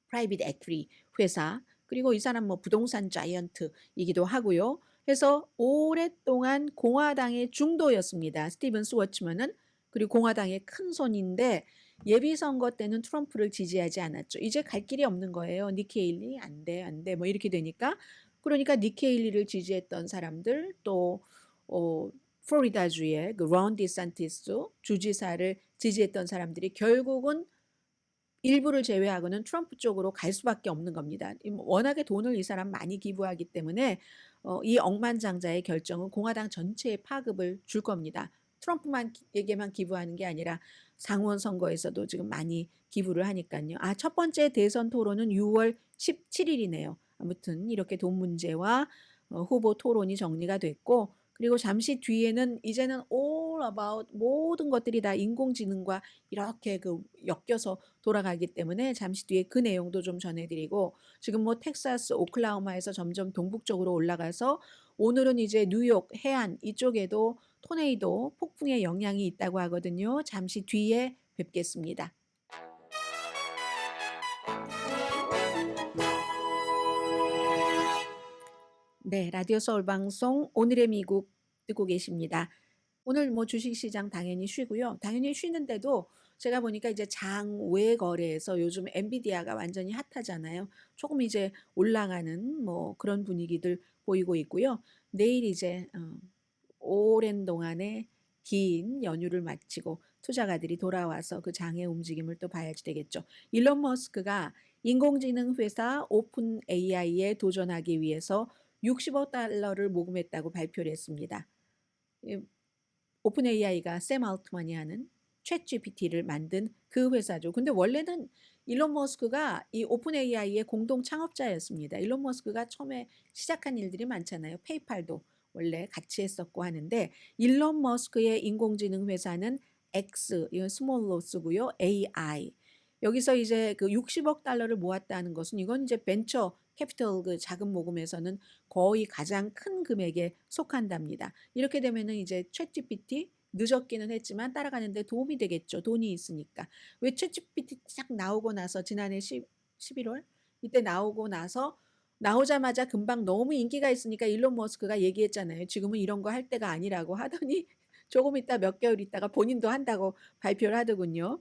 프라이빗 에퀴티 회사. 그리고 이 사람 뭐 부동산 자이언트이기도 하고요. 그래서 오랫동안 공화당의 중도였습니다. 스티븐 스워츠먼은. 그리고 공화당의 큰 손인데 예비 선거 때는 트럼프를 지지하지 않았죠. 이제 갈 길이 없는 거예요. 니키 헤일리 안 돼, 안 돼. 뭐 이렇게 되니까. 그러니까 니키 헤일리를 지지했던 사람들, 또 플로리다주의 그론 디산티스 주지사를 지지했던 사람들이 결국은 일부를 제외하고는 트럼프 쪽으로 갈 수밖에 없는 겁니다. 워낙에 돈을 이 사람 많이 기부하기 때문에 이 억만장자의 결정은 공화당 전체에 파급을 줄 겁니다. 트럼프에게만 기부하는 게 아니라 상원 선거에서도 지금 많이 기부를 하니까요. 첫 번째 대선 토론은 6월 17일이네요. 아무튼 이렇게 돈 문제와 후보 토론이 정리가 됐고, 그리고 잠시 뒤에는 이제는 all about 모든 것들이 다 인공지능과 이렇게 그 엮여서 돌아가기 때문에 잠시 뒤에 그 내용도 좀 전해드리고, 지금 뭐 텍사스, 오클라호마에서 점점 동북쪽으로 올라가서 오늘은 이제 뉴욕 해안 이쪽에도 토네이도 폭풍의 영향이 있다고 하거든요. 잠시 뒤에 뵙겠습니다. 네, 라디오 서울 방송 오늘의 미국 듣고 계십니다. 오늘 뭐 주식시장 당연히 쉬고요. 당연히 쉬는데도 제가 보니까 이제 장외 거래에서 요즘 엔비디아가 완전히 핫하잖아요. 조금 이제 올라가는 뭐 그런 분위기들 보이고 있고요. 내일 이제 오랜 동안의 긴 연휴를 마치고 투자가들이 돌아와서 그 장의 움직임을 또 봐야지 되겠죠. 일론 머스크가 인공지능 회사 오픈 AI에 도전하기 위해서 60억 달러를 모금했다고 발표를 했습니다. 오픈 AI가 샘 알트만이 하는 챗 GPT를 만든 그 회사죠. 근데 원래는 일론 머스크가 이 오픈 AI의 공동 창업자였습니다. 일론 머스크가 처음에 시작한 일들이 많잖아요. 페이팔도 원래 같이 했었고 하는데, 일론 머스크의 인공지능 회사는 X, 이건 스몰로 쓰고요. AI. 여기서 이제 그 60억 달러를 모았다는 것은, 이건 이제 벤처 캐피털 그 자금 모금에서는 거의 가장 큰 금액에 속한답니다. 이렇게 되면은 이제 챗GPT 늦었기는 했지만 따라가는데 도움이 되겠죠. 돈이 있으니까. 왜 챗GPT 딱 나오고 나서 지난해 11월 이때 나오고 나서 나오자마자 금방 너무 인기가 있으니까 일론 머스크가 얘기했잖아요. 지금은 이런 거 할 때가 아니라고 하더니 조금 있다 몇 개월 있다가 본인도 한다고 발표를 하더군요.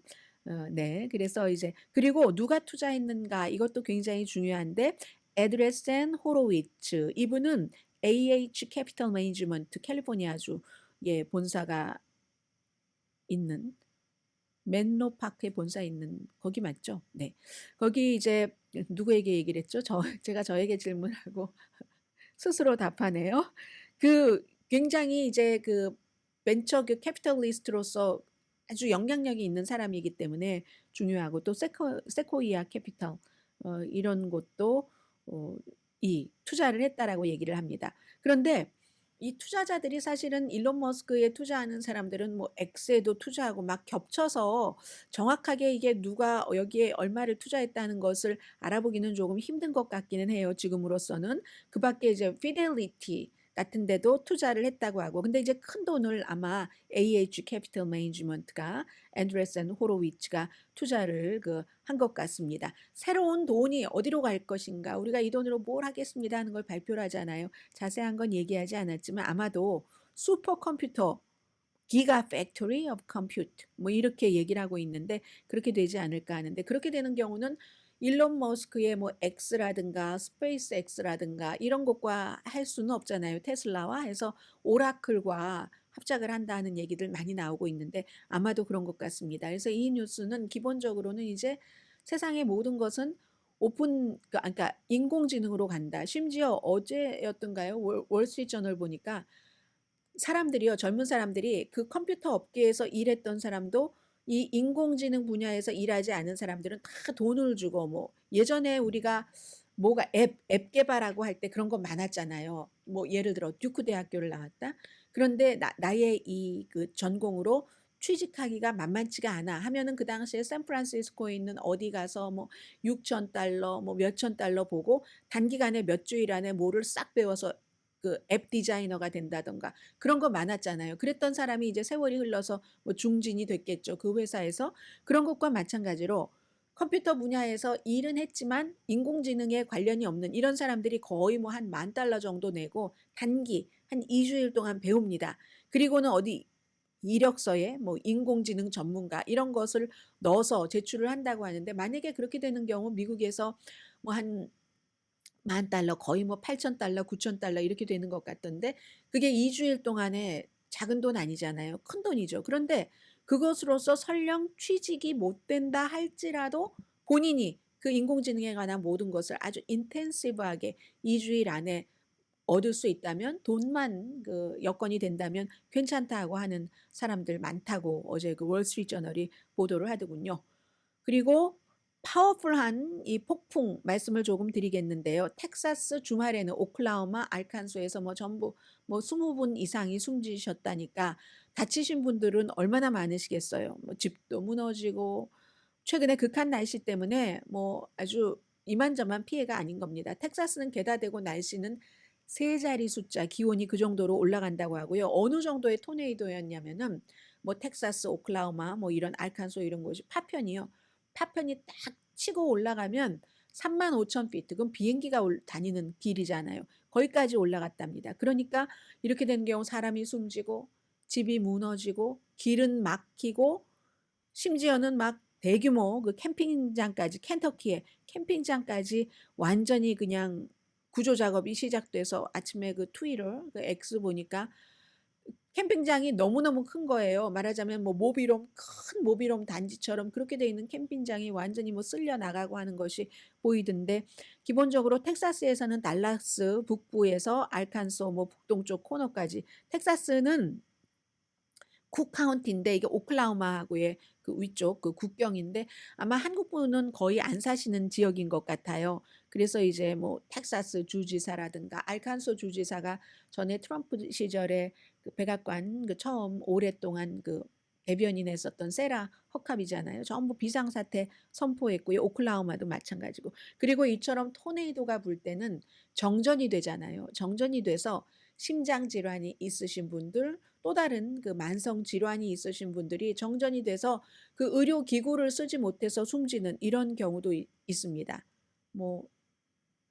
네. 그래서 이제 그리고 누가 투자했는가 이것도 굉장히 중요한데, 에드레센 호로위츠 이분은 AH 캐피털 매니지먼트 캘리포니아주의 본사가 있는 맨로 파크에 본사 있는 거기 맞죠? 네. 거기 이제 누구에게 얘기를 했죠? 제가 저에게 질문하고 스스로 답하네요. 그 굉장히 이제 그 벤처 그 캐피털리스트로서 아주 영향력이 있는 사람이기 때문에 중요하고 또 세코이아 캐피털 이런 곳도 이 투자를 했다라고 얘기를 합니다. 그런데 이 투자자들이 사실은 일론 머스크에 투자하는 사람들은 뭐 X에도 투자하고 막 겹쳐서 정확하게 이게 누가 여기에 얼마를 투자했다는 것을 알아보기는 조금 힘든 것 같기는 해요. 지금으로서는. 그 밖에 이제 피델리티 같은 데도 투자를 했다고 하고. 근데 이제 큰 돈을 아마 AH 캐피털 매니지먼트가 앤드레슨 호로위츠가 투자를 한 것 같습니다. 새로운 돈이 어디로 갈 것인가? 우리가 이 돈으로 뭘 하겠습니다 하는 걸 발표를 하잖아요. 자세한 건 얘기하지 않았지만 아마도 슈퍼컴퓨터 기가 팩토리 오브 컴퓨트 뭐 이렇게 얘기를 하고 있는데 그렇게 되지 않을까 하는데 그렇게 되는 경우는 일론 머스크의 뭐 X라든가 스페이스 X라든가 이런 것과 할 수는 없잖아요. 테슬라와 해서 오라클과 합작을 한다는 얘기들 많이 나오고 있는데 아마도 그런 것 같습니다. 그래서 이 뉴스는 기본적으로는 이제 세상의 모든 것은 오픈 그러니까 인공지능으로 간다. 심지어 어제였던가요? 월스트리트저널 보니까 사람들이요, 젊은 사람들이 그 컴퓨터 업계에서 일했던 사람도 이 인공지능 분야에서 일하지 않은 사람들은 다 돈을 주고 뭐 예전에 우리가 뭐가 앱 개발하고 할 때 그런 거 많았잖아요. 뭐 예를 들어 듀크 대학교를 나왔다. 그런데 나의 이 그 전공으로 취직하기가 만만치가 않아 하면은 그 당시에 샌프란시스코에 있는 어디 가서 뭐 6,000달러 뭐 몇천 달러 보고 단기간에 몇 주일 안에 뭐를 싹 배워서 그 앱 디자이너가 된다던가 그런 거 많았잖아요. 그랬던 사람이 이제 세월이 흘러서 뭐 중진이 됐겠죠. 그 회사에서. 그런 것과 마찬가지로 컴퓨터 분야에서 일은 했지만 인공지능에 관련이 없는 이런 사람들이 거의 뭐 한 $10,000 정도 내고 단기 한 2주일 동안 배웁니다. 그리고는 어디 이력서에 뭐 인공지능 전문가 이런 것을 넣어서 제출을 한다고 하는데 만약에 그렇게 되는 경우 미국에서 뭐한 $10,000 거의 뭐 $8,000, $9,000 이렇게 되는 것 같던데 그게 2주일 동안에 작은 돈 아니잖아요. 큰 돈이죠. 그런데 그것으로서 설령 취직이 못 된다 할지라도 본인이 그 인공지능에 관한 모든 것을 아주 인텐시브하게 2주일 안에 얻을 수 있다면 돈만 그 여건이 된다면 괜찮다고 하는 사람들 많다고 어제 그 월스트리트저널이 보도를 하더군요. 그리고 파워풀한 이 폭풍 말씀을 조금 드리겠는데요. 텍사스 주말에는 오클라호마, 알칸소에서 뭐 전부 뭐 20분 이상이 숨지셨다니까 다치신 분들은 얼마나 많으시겠어요. 뭐 집도 무너지고 최근에 극한 날씨 때문에 뭐 아주 이만저만 피해가 아닌 겁니다. 텍사스는 개다 대고 날씨는 세 자리 숫자 기온이 그 정도로 올라간다고 하고요. 어느 정도의 토네이도였냐면은 뭐 텍사스, 오클라호마 뭐 이런 알칸소 이런 곳이 파편이요. 파편이 딱 치고 올라가면 35,000피트 그럼 비행기가 다니는 길이잖아요. 거기까지 올라갔답니다. 그러니까 이렇게 되는 경우 사람이 숨지고 집이 무너지고 길은 막히고 심지어는 막 대규모 그 캠핑장까지 켄터키에 캠핑장까지 완전히 그냥 구조 작업이 시작돼서 아침에 그 트위터 그 X 보니까 캠핑장이 너무너무 큰 거예요. 말하자면 뭐 모빌홈 큰 모빌홈 단지처럼 그렇게 돼 있는 캠핑장이 완전히 뭐 쓸려 나가고 하는 것이 보이던데 기본적으로 텍사스에서는 달라스 북부에서 알칸소 뭐 북동쪽 코너까지 텍사스는 쿡 카운티인데 이게 오클라호마하고의 그 위쪽 그 국경인데 아마 한국 분은 거의 안 사시는 지역인 것 같아요. 그래서 이제 뭐 텍사스 주지사라든가 알칸소 주지사가 전에 트럼프 시절에 그 백악관 그 처음 오랫동안 그 대변인 했었던 세라 허캅이잖아요. 전부 비상사태 선포했고요. 오클라호마도 마찬가지고. 그리고 이처럼 토네이도가 불 때는 정전이 되잖아요. 정전이 돼서 심장 질환이 있으신 분들 또 다른 그 만성 질환이 있으신 분들이 정전이 돼서 그 의료 기구를 쓰지 못해서 숨지는 이런 경우도 있습니다. 뭐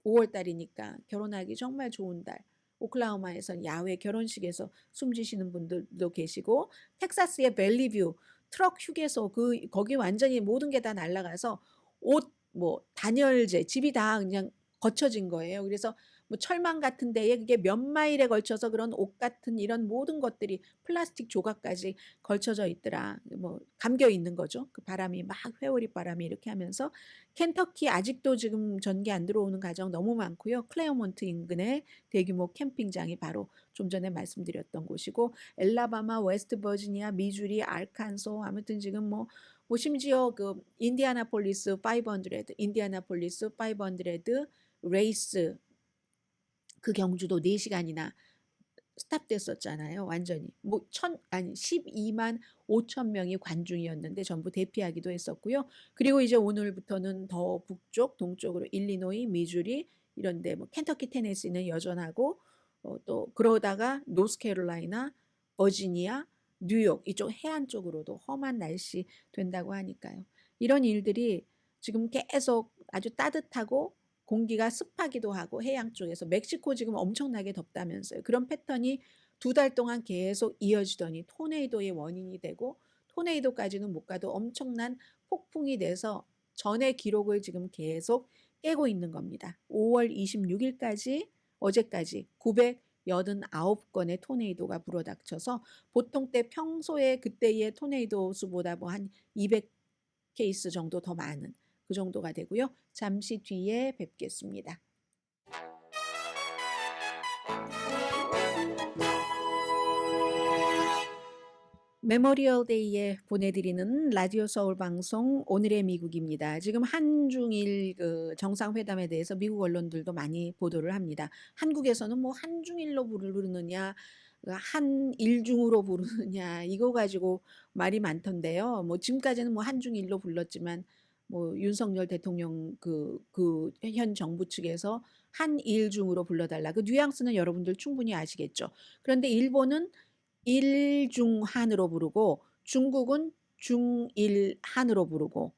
5월 달이니까 결혼하기 정말 좋은 달. 오클라호마에서 야외 결혼식에서 숨지시는 분들도 계시고 텍사스의 벨리뷰 트럭 휴게소 거기 완전히 모든 게 다 날아가서 옷 뭐 단열재 집이 다 그냥 거쳐진 거예요. 그래서 뭐 철망 같은 데에 그게 몇 마일에 걸쳐서 그런 옷 같은 이런 모든 것들이 플라스틱 조각까지 걸쳐져 있더라. 뭐 감겨 있는 거죠. 그 바람이 막 회오리 바람이 이렇게 하면서 켄터키 아직도 지금 전기 안 들어오는 가정 너무 많고요. 클레어몬트 인근의 대규모 캠핑장이 바로 좀 전에 말씀드렸던 곳이고 엘라바마, 웨스트 버지니아, 미주리, 알칸소 아무튼 지금 뭐 심지어 그 인디애나폴리스 500, 인디애나폴리스 500 레이스 그 경주도 4시간이나 스탑됐었잖아요. 완전히. 뭐 12만 5천 명이 관중이었는데 전부 대피하기도 했었고요. 그리고 이제 오늘부터는 더 북쪽, 동쪽으로 일리노이, 미주리 이런 데 뭐 켄터키, 테네시는 여전하고 또 그러다가 노스캐롤라이나, 버지니아, 뉴욕 이쪽 해안 쪽으로도 험한 날씨 된다고 하니까요. 이런 일들이 지금 계속 아주 따뜻하고 공기가 습하기도 하고 해양 쪽에서 멕시코 지금 엄청나게 덥다면서요. 그런 패턴이 2달 동안 계속 이어지더니 토네이도의 원인이 되고 토네이도까지는 못 가도 엄청난 폭풍이 돼서 전의 기록을 지금 계속 깨고 있는 겁니다. 5월 26일까지 어제까지 989건의 토네이도가 불어닥쳐서 보통 때 평소에 그때의 토네이도 수보다 뭐 한 200케이스 정도 더 많은 그 정도가 되고요. 잠시 뒤에 뵙겠습니다. 메모리얼 데이에 보내드리는 라디오 서울 방송 오늘의 미국입니다. 지금 한중일 그 정상회담에 대해서 미국 언론들도 많이 보도를 합니다. 한국에서는 뭐 한중일로 부르느냐 한일중으로 부르느냐 이거 가지고 말이 많던데요. 뭐 지금까지는 뭐 한중일로 불렀지만 뭐 윤석열 대통령 그 현 정부 측에서 한일중으로 불러달라. 그 뉘앙스는 여러분들 충분히 아시겠죠. 그런데 일본은 일중한으로 부르고 중국은 중일한으로 부르고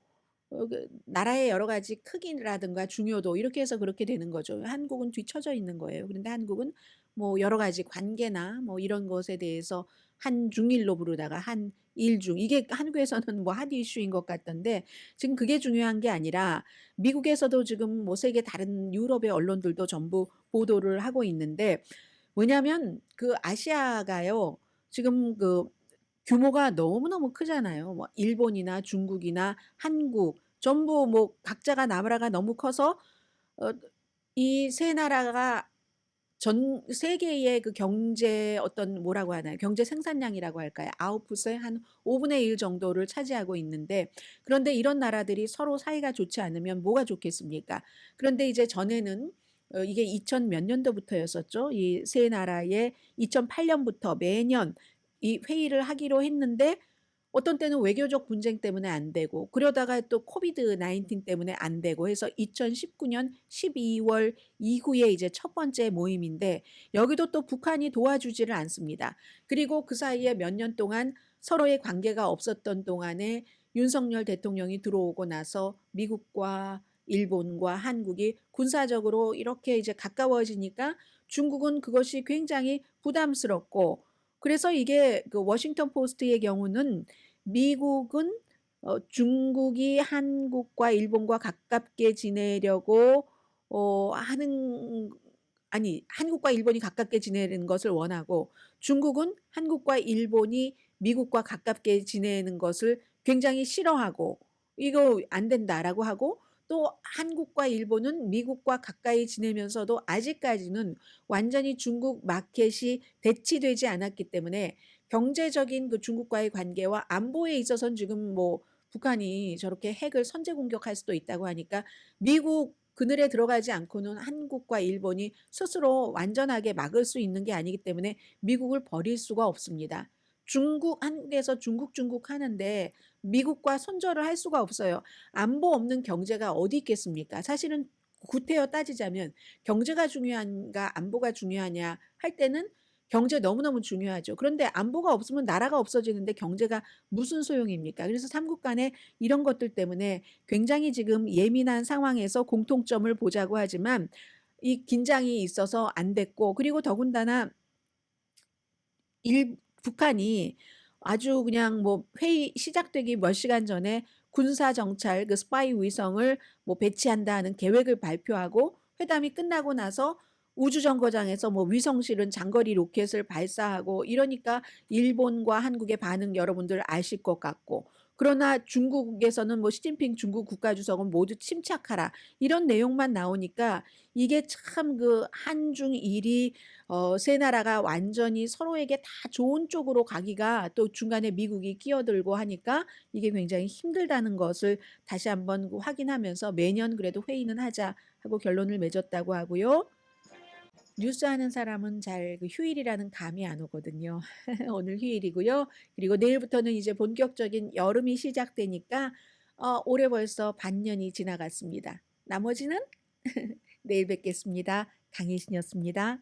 나라의 여러 가지 크기라든가 중요도 이렇게 해서 그렇게 되는 거죠. 한국은 뒤처져 있는 거예요. 그런데 한국은 뭐 여러 가지 관계나 뭐 이런 것에 대해서 한중일로 부르다가 한일중 이게 한국에서는 뭐 핫 이슈인 것 같던데 지금 그게 중요한 게 아니라 미국에서도 지금 뭐 세계 다른 유럽의 언론들도 전부 보도를 하고 있는데 뭐냐면 그 아시아가요. 지금 그 규모가 너무너무 크잖아요. 뭐 일본이나 중국이나 한국 전부 뭐 각자가 나라가 너무 커서 이 세 나라가 전 세계의 그 경제 어떤 뭐라고 하나요? 경제 생산량이라고 할까요? 아웃풋의 한 5분의 1 정도를 차지하고 있는데 그런데 이런 나라들이 서로 사이가 좋지 않으면 뭐가 좋겠습니까? 그런데 이제 전에는 이게 2000 몇 년도부터였었죠. 이 세 나라의 2008년부터 매년 이 회의를 하기로 했는데 어떤 때는 외교적 분쟁 때문에 안 되고 그러다가 또 코비드 19 때문에 안 되고 해서 2019년 12월 이후에 이제 첫 번째 모임인데 여기도 또 북한이 도와주지를 않습니다. 그리고 그 사이에 몇 년 동안 서로의 관계가 없었던 동안에 윤석열 대통령이 들어오고 나서 미국과 일본과 한국이 군사적으로 이렇게 이제 가까워지니까 중국은 그것이 굉장히 부담스럽고 그래서 이게 그 워싱턴 포스트의 경우는 미국은 중국이 한국과 일본과 가깝게 지내려고 하는 아니 한국과 일본이 가깝게 지내는 것을 원하고 중국은 한국과 일본이 미국과 가깝게 지내는 것을 굉장히 싫어하고 이거 안 된다라고 하고 또 한국과 일본은 미국과 가까이 지내면서도 아직까지는 완전히 중국 마켓이 대치되지 않았기 때문에 경제적인 그 중국과의 관계와 안보에 있어서는 지금 뭐 북한이 저렇게 핵을 선제 공격할 수도 있다고 하니까 미국 그늘에 들어가지 않고는 한국과 일본이 스스로 완전하게 막을 수 있는 게 아니기 때문에 미국을 버릴 수가 없습니다. 한국에서 중국 하는데 미국과 손절을 할 수가 없어요. 안보 없는 경제가 어디 있겠습니까? 사실은 구태여 따지자면 경제가 중요한가 안보가 중요하냐 할 때는 경제 너무너무 중요하죠. 그런데 안보가 없으면 나라가 없어지는데 경제가 무슨 소용입니까? 그래서 삼국 간에 이런 것들 때문에 굉장히 지금 예민한 상황에서 공통점을 보자고 하지만 이 긴장이 있어서 안 됐고 그리고 더군다나 북한이 아주 그냥 뭐 회의 시작되기 몇 시간 전에 군사 정찰 그 스파이 위성을 뭐 배치한다는 계획을 발표하고 회담이 끝나고 나서 우주정거장에서 뭐 위성실은 장거리 로켓을 발사하고 이러니까 일본과 한국의 반응 여러분들 아실 것 같고, 그러나 중국에서는 뭐 시진핑 중국 국가주석은 모두 침착하라 이런 내용만 나오니까 이게 참 그 한중일이 세 나라가 완전히 서로에게 다 좋은 쪽으로 가기가, 또 중간에 미국이 끼어들고 하니까 이게 굉장히 힘들다는 것을 다시 한번 그 확인하면서 매년 그래도 회의는 하자 하고 결론을 맺었다고 하고요. 뉴스 하는 사람은 잘 그 휴일이라는 감이 안 오거든요. 오늘 휴일이고요. 그리고 내일부터는 이제 본격적인 여름이 시작되니까 올해 벌써 반년이 지나갔습니다. 나머지는 내일 뵙겠습니다. 강혜신이었습니다.